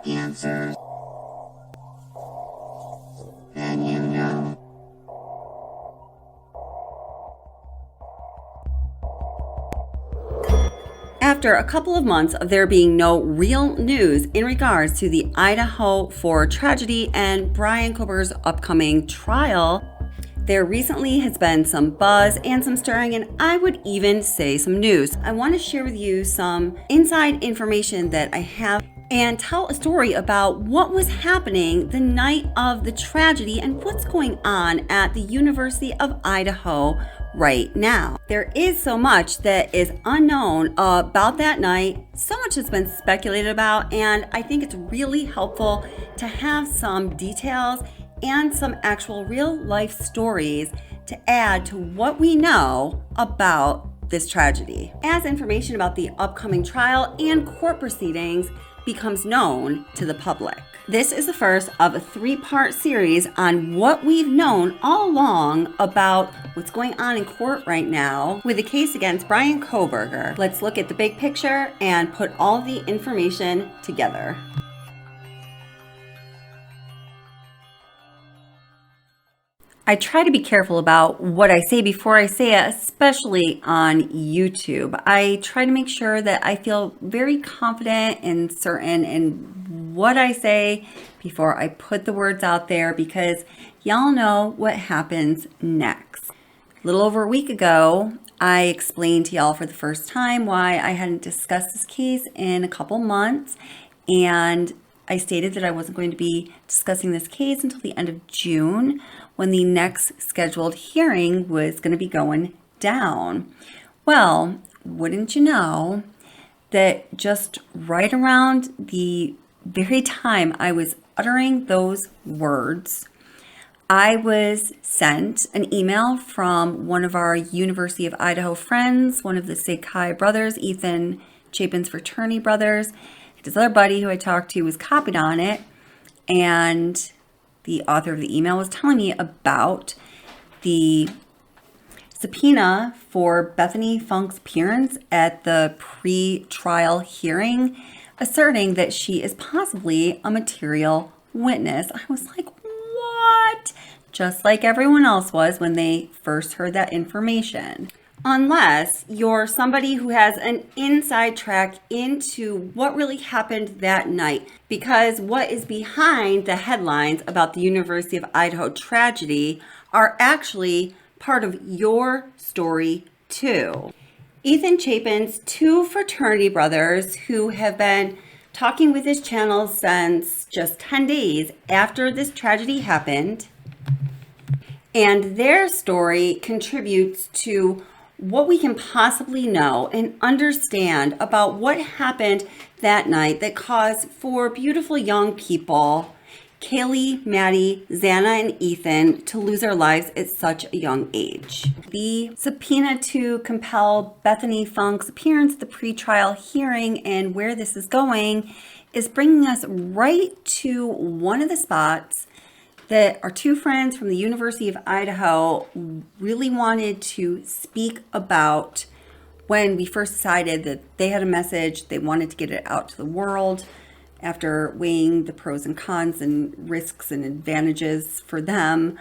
answers, then you know. After a couple of months of there being no real news in regards to the Idaho 4 tragedy and Bryan Kohberger's upcoming trial, there recently has been some buzz and some stirring, and I would even say some news. I want to share with you some inside information that I have and tell a story about what was happening the night of the tragedy and what's going on at the University of Idaho right now. There is so much that is unknown about that night, so much has been speculated about, and I think it's really helpful to have some details and some actual real life stories to add to what we know about this tragedy. As information about the upcoming trial and court proceedings becomes known to the public. This is the first of a 3-part series on what we've known all along about what's going on in court right now with the case against Bryan Kohberger. Let's look at the big picture and put all the information together. I try to be careful about what I say before I say it, especially on YouTube. I try to make sure that I feel very confident and certain in what I say before I put the words out there, because y'all know what happens next. A little over a week ago, I explained to y'all for the first time why I hadn't discussed this case in a couple months, and I stated that I wasn't going to be discussing this case until the end of June, when the next scheduled hearing was going to be going down. Well, wouldn't you know that just right around the very time I was uttering those words, I was sent an email from one of our University of Idaho friends, one of the Sakai brothers, Ethan Chapin's fraternity brothers. His other buddy who I talked to was copied on it, and the author of the email was telling me about the subpoena for Bethany Funk's appearance at the pre-trial hearing, asserting that she is possibly a material witness. I was like, what? Just like everyone else was when they first heard that information. Unless you're somebody who has an inside track into what really happened that night. Because what is behind the headlines about the University of Idaho tragedy are actually part of your story too. Ethan Chapin's 2 fraternity brothers, who have been talking with his channel since just 10 days after this tragedy happened, and their story contributes to what we can possibly know and understand about what happened that night that caused 4 beautiful young people, Kaylee, Maddie, Xana, and Ethan, to lose their lives at such a young age. The subpoena to compel Bethany Funk's appearance at the pretrial hearing and where this is going is bringing us right to one of the spots that our 2 friends from the University of Idaho really wanted to speak about when we first decided that they had a message, they wanted to get it out to the world after weighing the pros and cons and risks and advantages for them.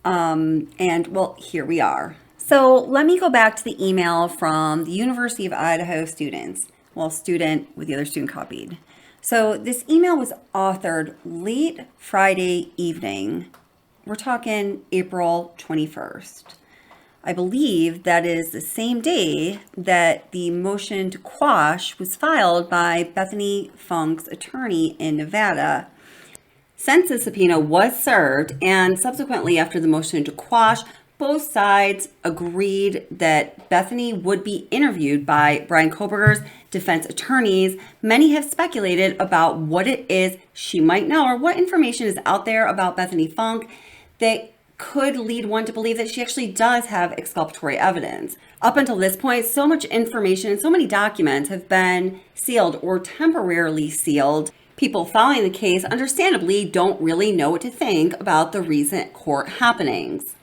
And well, here we are. So let me go back to the email from the University of Idaho students. Well, student with the other student copied. So this email was authored late Friday evening. We're talking April 21st. I believe that is the same day that the motion to quash was filed by Bethany Funk's attorney in Nevada. Since the subpoena was served and subsequently after the motion to quash, both sides agreed that Bethany would be interviewed by Bryan Kohberger's defense attorneys. Many have speculated about what it is she might know or what information is out there about Bethany Funk that could lead one to believe that she actually does have exculpatory evidence. Up until this point, so much information and so many documents have been sealed or temporarily sealed. People following the case understandably don't really know what to think about the recent court happenings.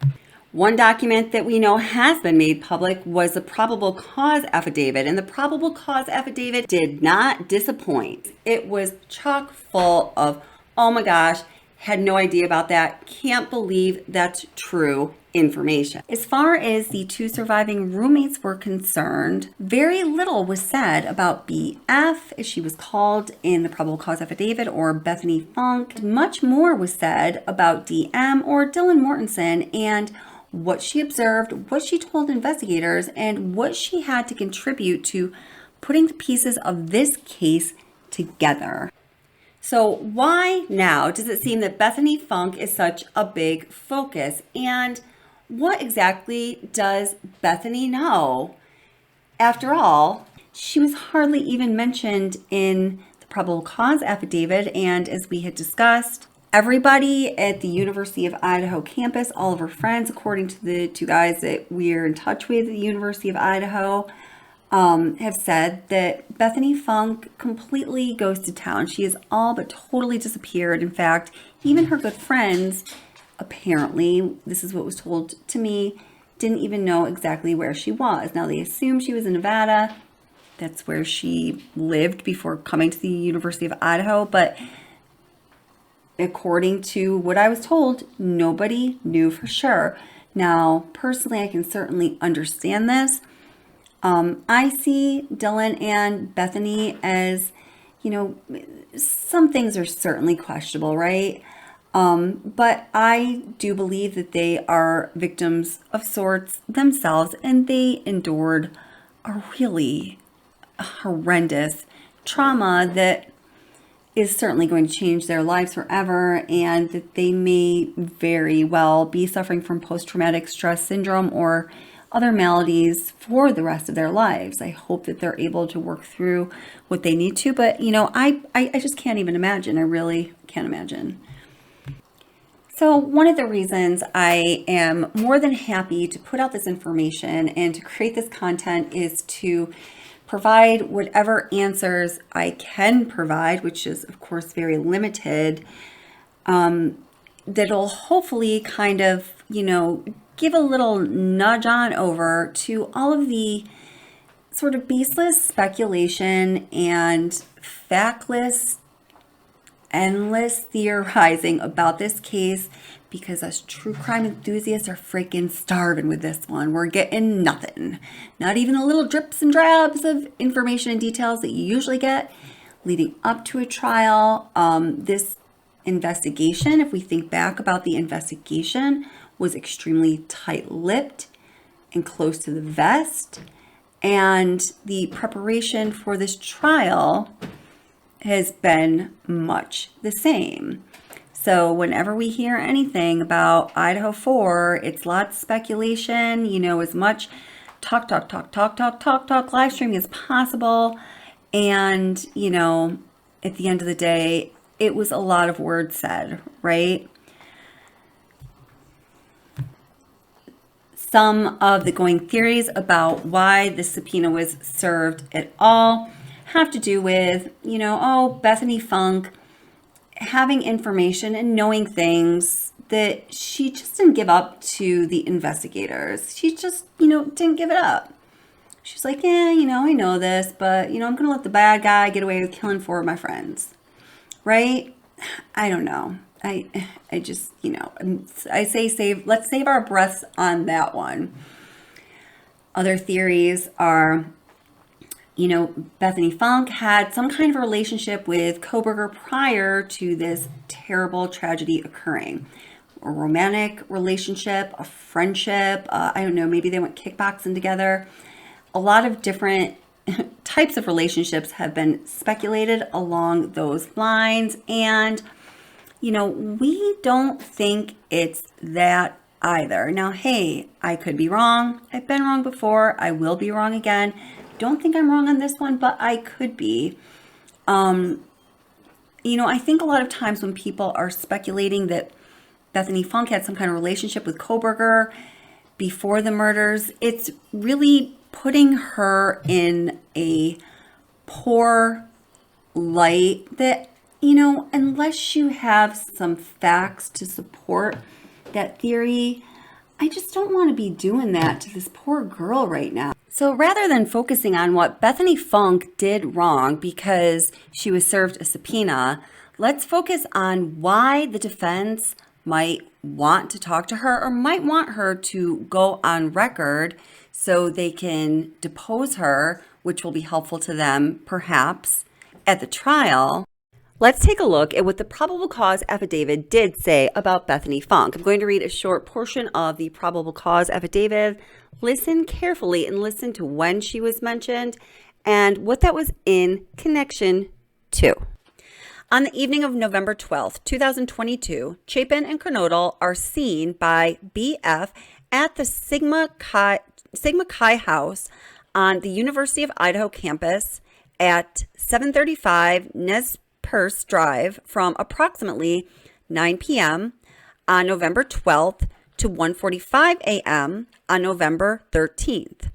One document that we know has been made public was the probable cause affidavit, and the probable cause affidavit did not disappoint. It was chock full of, oh my gosh, had no idea about that, can't believe that's true information. As far as the two surviving roommates were concerned, very little was said about BF, as she was called in the probable cause affidavit, or Bethany Funk. Much more was said about DM, or Dylan Mortensen, and what she observed, what she told investigators, and what she had to contribute to putting the pieces of this case together. So why now does it seem that Bethany Funk is such a big focus? And what exactly does Bethany know? After all, she was hardly even mentioned in the probable cause affidavit, and as we had discussed, everybody at the University of Idaho campus, all of her friends, according to the two guys that we're in touch with at the University of Idaho, have said that Bethany Funk completely goes to town. She has all but totally disappeared. In fact, even her good friends, apparently, this is what was told to me, didn't even know exactly where she was. Now, they assume she was in Nevada. That's where she lived before coming to the University of Idaho. But according to what I was told, nobody knew for sure. Now, personally, I can certainly understand this. I see Dylan and Bethany as, some things are certainly questionable, right? But I do believe that they are victims of sorts themselves, and they endured a really horrendous trauma that is certainly going to change their lives forever, and that they may very well be suffering from post-traumatic stress syndrome or other maladies for the rest of their lives. I hope that they're able to work through what they need to, but I just can't even imagine. I really can't imagine. So one of the reasons I am more than happy to put out this information and to create this content is to provide whatever answers I can provide, which is of course very limited, that'll hopefully kind of, give a little nudge on over to all of the sort of baseless speculation and factless, endless theorizing about this case, because us true crime enthusiasts are freaking starving with this one. We're getting nothing. Not even the little drips and drabs of information and details that you usually get leading up to a trial. This investigation, if we think back about the investigation, was extremely tight-lipped and close to the vest. And the preparation for this trial has been much the same. So whenever we hear anything about Idaho 4, it's lots of speculation, as much talk live streaming as possible. And, at the end of the day, it was a lot of words said, right? Some of the going theories about why the subpoena was served at all have to do with, Bethany Funk having information and knowing things that she just didn't give up to the investigators. She just, didn't give it up. She's like, yeah, I know this, but, I'm going to let the bad guy get away with killing 4 of my friends. Right? I don't know. I just, I say let's save our breaths on that one. Other theories are, Bethany Funk had some kind of relationship with Kohberger prior to this terrible tragedy occurring. A romantic relationship, a friendship, I don't know, maybe they went kickboxing together. A lot of different types of relationships have been speculated along those lines, and we don't think it's that either. Now, hey, I could be wrong. I've been wrong before. I will be wrong again. Don't think I'm wrong on this one, but I could be. I think a lot of times when people are speculating that Bethany Funk had some kind of relationship with Kohberger before the murders, it's really putting her in a poor light that, unless you have some facts to support that theory, I just don't want to be doing that to this poor girl right now. So rather than focusing on what Bethany Funk did wrong because she was served a subpoena, let's focus on why the defense might want to talk to her or might want her to go on record so they can depose her, which will be helpful to them perhaps at the trial. Let's take a look at what the probable cause affidavit did say about Bethany Funk. I'm going to read a short portion of the probable cause affidavit. Listen carefully and listen to when she was mentioned and what that was in connection to. On the evening of November 12th, 2022, Chapin and Kernodle are seen by BF at the Sigma Chi House on the University of Idaho campus at 735 Nez Perce Drive from approximately 9 p.m. on November 12th to 1:45 a.m. on November 13th.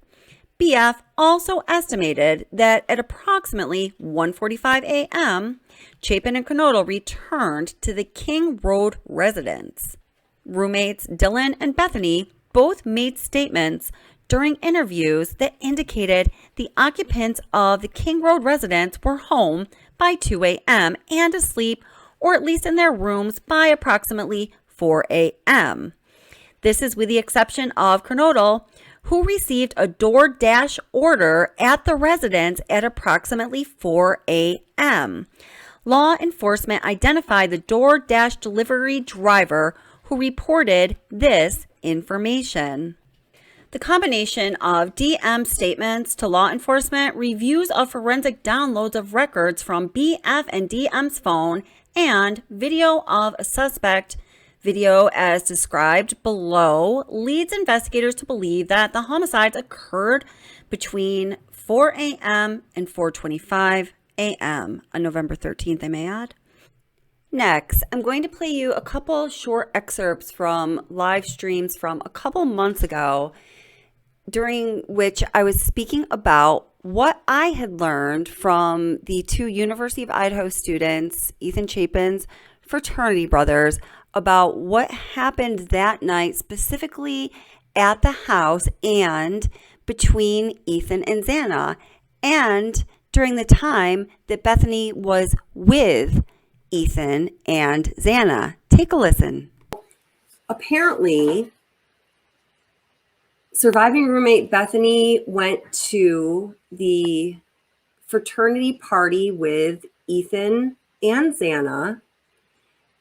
BF also estimated that at approximately 1:45 a.m., Chapin and Kernodle returned to the King Road residence. Roommates Dylan and Bethany both made statements during interviews that indicated the occupants of the King Road residence were home by 2 a.m. and asleep, or at least in their rooms, by approximately 4 a.m. This is with the exception of Kernodle, who received a DoorDash order at the residence at approximately 4 a.m. Law enforcement identified the DoorDash delivery driver who reported this information. The combination of DM statements to law enforcement, reviews of forensic downloads of records from BF and DM's phone, and video of a suspect, video as described below, leads investigators to believe that the homicides occurred between 4 a.m. and 4:25 a.m. on November 13th, I may add. Next, I'm going to play you a couple short excerpts from live streams from a couple months ago, during which I was speaking about what I had learned from the two University of Idaho students, Ethan Chapin's fraternity brothers, about what happened that night, specifically at the house and between Ethan and Xana, and during the time that Bethany was with Ethan and Xana. Take a listen. Apparently, surviving roommate Bethany went to the fraternity party with Ethan and Xana,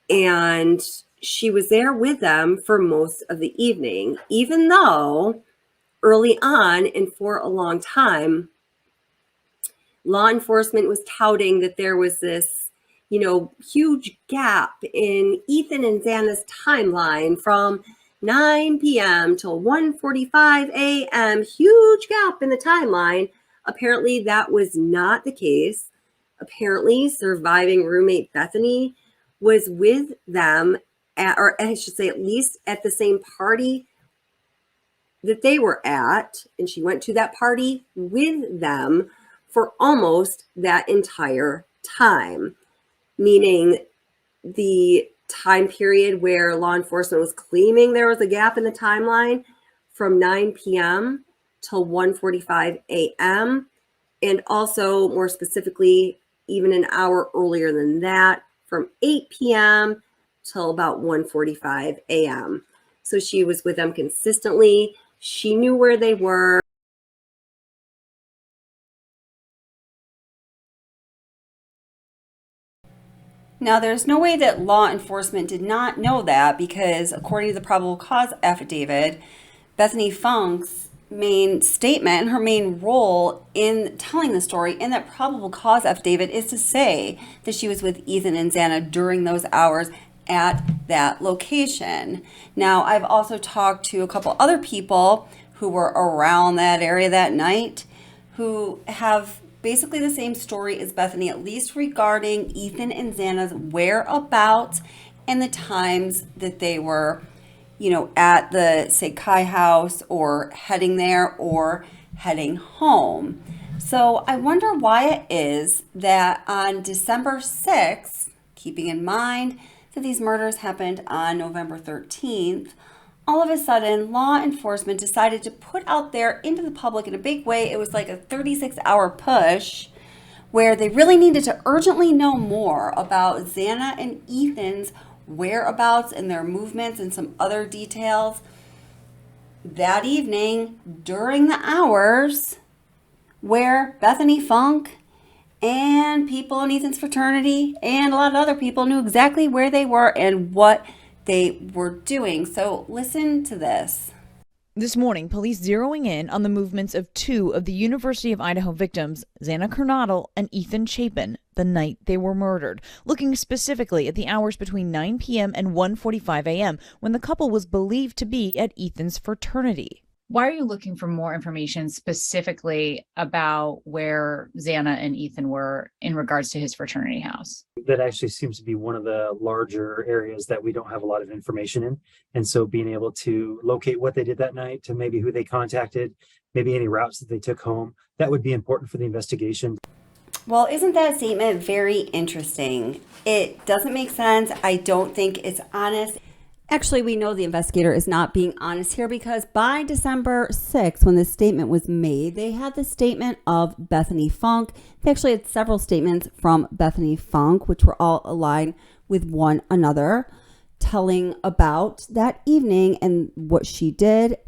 and she was there with them for most of the evening, even though early on and for a long time, law enforcement was touting that there was this, huge gap in Ethan and Xana's timeline from 9 p.m. till 1:45 a.m. Huge gap in the timeline. Apparently, that was not the case. Apparently, surviving roommate Bethany was with them, or I should say at least at the same party that they were at, and she went to that party with them for almost that entire time, meaning the time period where law enforcement was claiming there was a gap in the timeline from 9 p.m. till 1:45 a.m. and also more specifically even an hour earlier than that, from 8 p.m. till about 1:45 a.m. So she was with them consistently. She knew where they were. Now, there's no way that law enforcement did not know that, because according to the probable cause affidavit, Bethany Funk's main statement, her main role in telling the story in that probable cause affidavit is to say that she was with Ethan and Xana during those hours at that location. Now, I've also talked to a couple other people who were around that area that night who have basically the same story as Bethany, at least regarding Ethan and Xana's whereabouts and the times that they were, at the Chi house or heading there or heading home. So I wonder why it is that on December 6th, keeping in mind that these murders happened on November 13th, all of a sudden, law enforcement decided to put out there into the public in a big way. It was like a 36-hour push where they really needed to urgently know more about Xana and Ethan's whereabouts and their movements and some other details. That evening, during the hours where Bethany Funk and people in Ethan's fraternity and a lot of other people knew exactly where they were and what they were doing. So listen to this. This morning, police zeroing in on the movements of two of the University of Idaho victims, Xana Kernodle and Ethan Chapin, the night they were murdered, looking specifically at the hours between 9 p.m. and 1:45 a.m. when the couple was believed to be at Ethan's fraternity. Why are you looking for more information specifically about where Xana and Ethan were in regards to his fraternity house? That actually seems to be one of the larger areas that we don't have a lot of information in. And so being able to locate what they did that night, to maybe who they contacted, maybe any routes that they took home, that would be important for the investigation. Well, isn't that statement very interesting? It doesn't make sense. I don't think it's honest. Actually, we know the investigator is not being honest here because by December 6th, when this statement was made, they had the statement of Bethany Funk. They actually had several statements from Bethany Funk, which were all aligned with one another, telling about that evening and what she did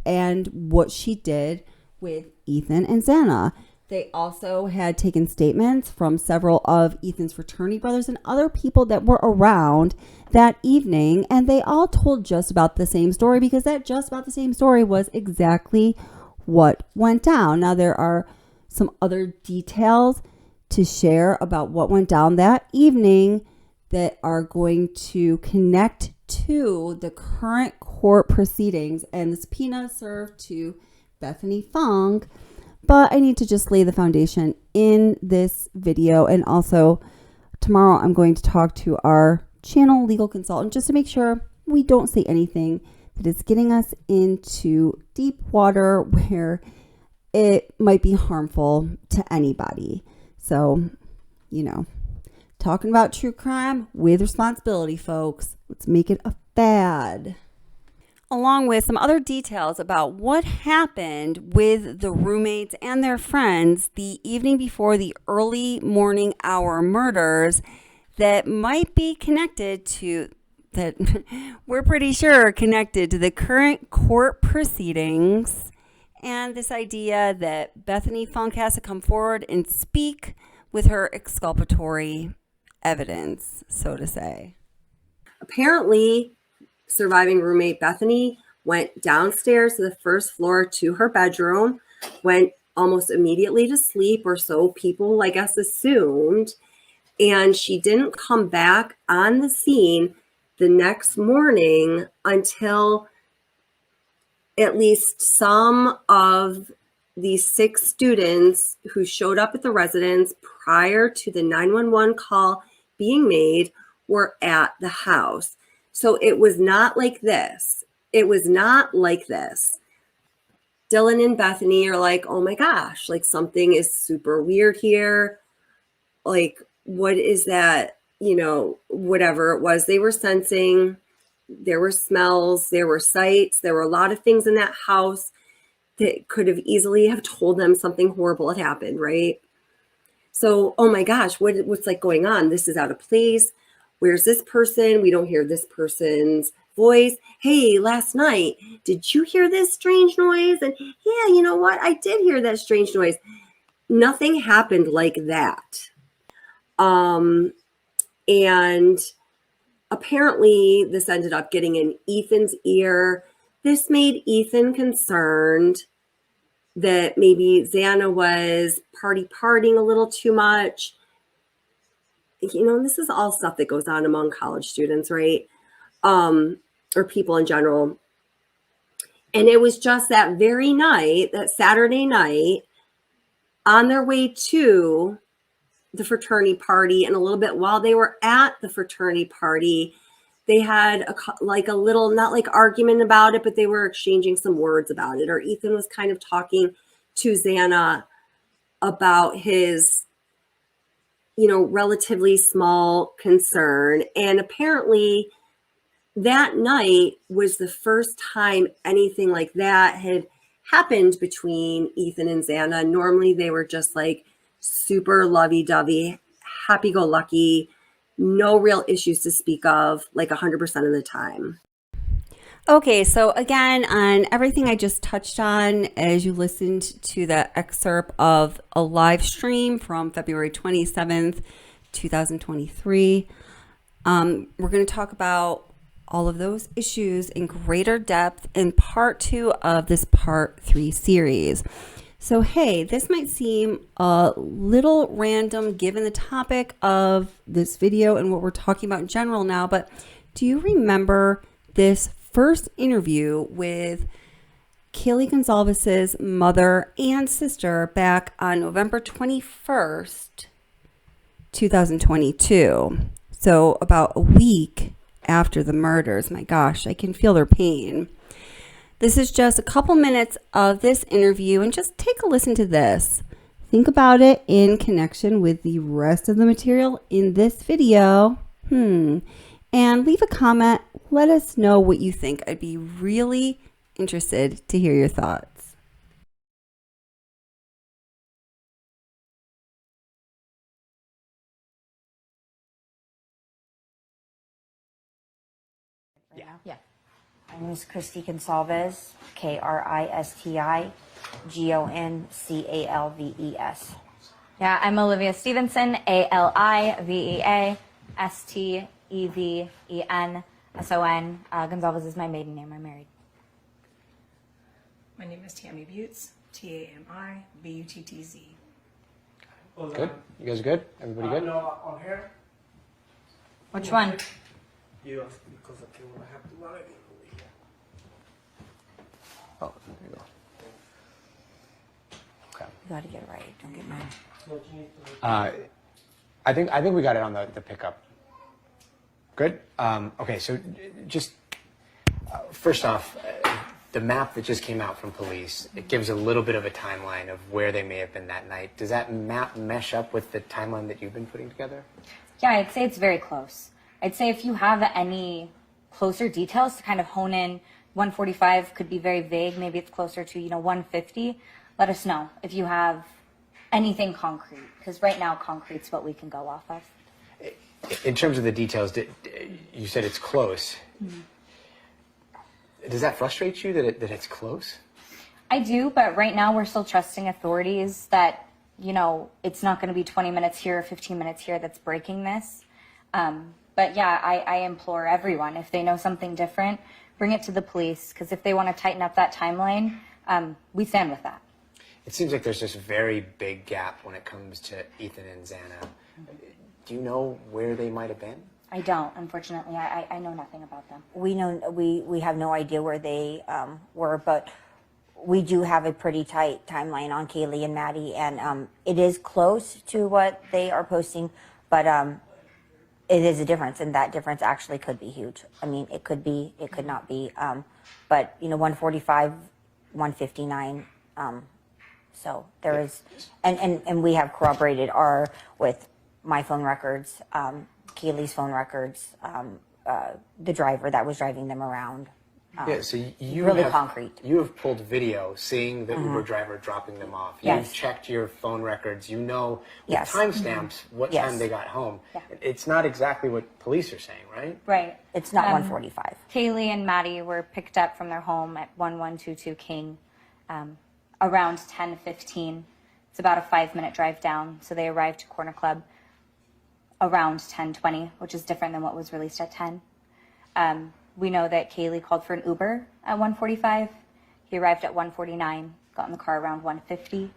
with Ethan and Xana. They also had taken statements from several of Ethan's fraternity brothers and other people that were around that evening, and they all told just about the same story because that just about the same story was exactly what went down. Now, there are some other details to share about what went down that evening that are going to connect to the current court proceedings and the subpoena served to Bethany Funk. But I need to just lay the foundation in this video. And also tomorrow I'm going to talk to our channel legal consultant just to make sure we don't say anything that is getting us into deep water where it might be harmful to anybody. So, talking about true crime with responsibility, folks. Let's make it a fad. Along with some other details about what happened with the roommates and their friends the evening before the early morning hour murders that might be connected to, that we're pretty sure are connected to the current court proceedings, and this idea that Bethany Funk has to come forward and speak with her exculpatory evidence, so to say. Apparently, surviving roommate Bethany went downstairs to the first floor to her bedroom, went almost immediately to sleep, or so people, I guess, assumed. And she didn't come back on the scene the next morning until at least some of these 6 students who showed up at the residence prior to the 911 call being made were at the house. So it was not like this. Dylan and Bethany are like, oh my gosh, like something is super weird here. Like, what is that? Whatever it was they were sensing. There were smells, there were sights, there were a lot of things in that house that could have easily have told them something horrible had happened, right? So, oh my gosh, what's like going on? This is out of place. Where's this person? We don't hear this person's voice. Hey, last night, did you hear this strange noise? And yeah, you know what? I did hear that strange noise. Nothing happened like that. And apparently this ended up getting in Ethan's ear. This made Ethan concerned that maybe Xana was partying a little too much. This is all stuff that goes on among college students, right? Or people in general. And it was just that very night, that Saturday night, on their way to the fraternity party, and a little bit while they were at the fraternity party, they had a little, not like argument about it, but they were exchanging some words about it. Or Ethan was kind of talking to Xana about his relatively small concern. And apparently that night was the first time anything like that had happened between Ethan and Xana. Normally they were just like super lovey-dovey, happy-go-lucky, no real issues to speak of, like 100% of the time. Okay, so again, on everything I just touched on, as you listened to the excerpt of a live stream from February 27th, 2023, we're going to talk about all of those issues in greater depth in part 2 of this part 3 series. So, hey, this might seem a little random given the topic of this video and what we're talking about in general now, but do you remember this first interview with Kaylee Gonzalez's mother and sister back on November 21st, 2022? So about a week after the murders. My gosh, I can feel their pain. This is just a couple minutes of this interview, and just take a listen to this. Think about it in connection with the rest of the material in this video. And leave a comment. Let us know what you think. I'd be really interested to hear your thoughts. Yeah. My name is Christy Gonsalves, Kristigonsalves. Yeah, I'm Olivia Stevenson, ALIVEASTEVENSON. Gonzalez is my maiden name. I'm married. My name is Tammy Butts, TAMIBUTTZ. Good? You guys good? Everybody good? No, on here. Which one? Yes, because I want to have to run it over here. Oh, there you go. Okay. You gotta get it right. Don't get mad. I think we got it on the pickup. Good? Okay, so just first off, the map that just came out from police, it gives a little bit of a timeline of where they may have been that night. Does that map mesh up with the timeline that you've been putting together? Yeah, I'd say it's very close. I'd say if you have any closer details to kind of hone in, 145 could be very vague. Maybe it's closer to, 150. Let us know if you have anything concrete, because right now concrete's what we can go off of. In terms of the details, you said it's close. Mm-hmm. Does that frustrate you that it's close? I do, but right now we're still trusting authorities that, it's not going to be 20 minutes here or 15 minutes here that's breaking this. But yeah, I implore everyone, if they know something different, bring it to the police, because if they want to tighten up that timeline, we stand with that. It seems like there's this very big gap when it comes to Ethan and Xana. Do you know where they might have been? I don't, unfortunately. I know nothing about them. We have no idea where they were, but we do have a pretty tight timeline on Kaylee and Maddie, and it is close to what they are posting, but it is a difference, and that difference actually could be huge. I mean, it could be, it could not be, but 145, 159. So there is, and we have corroborated with my phone records, Kaylee's phone records, the driver that was driving them around. So you really have, concrete. You have pulled video seeing the Uber driver dropping them off. Yes. You've checked your phone records. You know with Yes. timestamps what Yes. time they got home. Yeah. It's not exactly what police are saying, right? Right. It's not 145. Kaylee and Maddie were picked up from their home at 1122 King around 10:15. It's about a 5-minute drive down. So they arrived to Corner Club around 10:20, which is different than what was released at 10. We know that Kaylee called for an Uber at 1:45. He arrived at 1:49, got in the car around 1:50.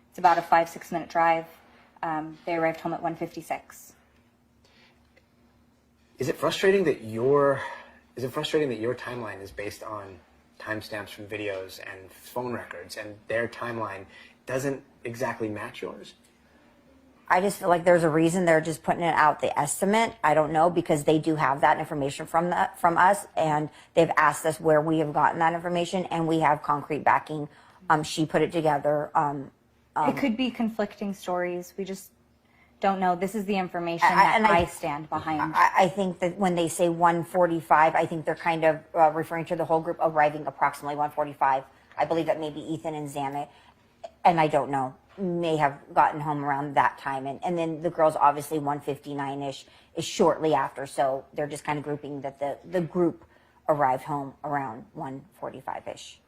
It's about a 5-6 minute drive. They arrived home at 1:56. Is it frustrating that your timeline is based on timestamps from videos and phone records, and their timeline doesn't exactly match yours? I just feel like there's a reason they're just putting it out, the estimate. I don't know, because they do have that information from us, and they've asked us where we have gotten that information, and we have concrete backing. She put it together. It could be conflicting stories. We just don't know. This is the information And I stand behind. I think that when they say 1:45, I think they're kind of referring to the whole group arriving approximately 1:45. I believe that maybe Ethan and Xana, and I don't know, may have gotten home around that time. And then the girls, obviously 1:59-ish is shortly after. So they're just kind of grouping that the group arrived home around 1:45-ish.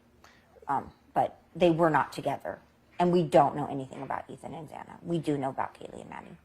But they were not together. And we don't know anything about Ethan and Xana. We do know about Kaylee and Maddie.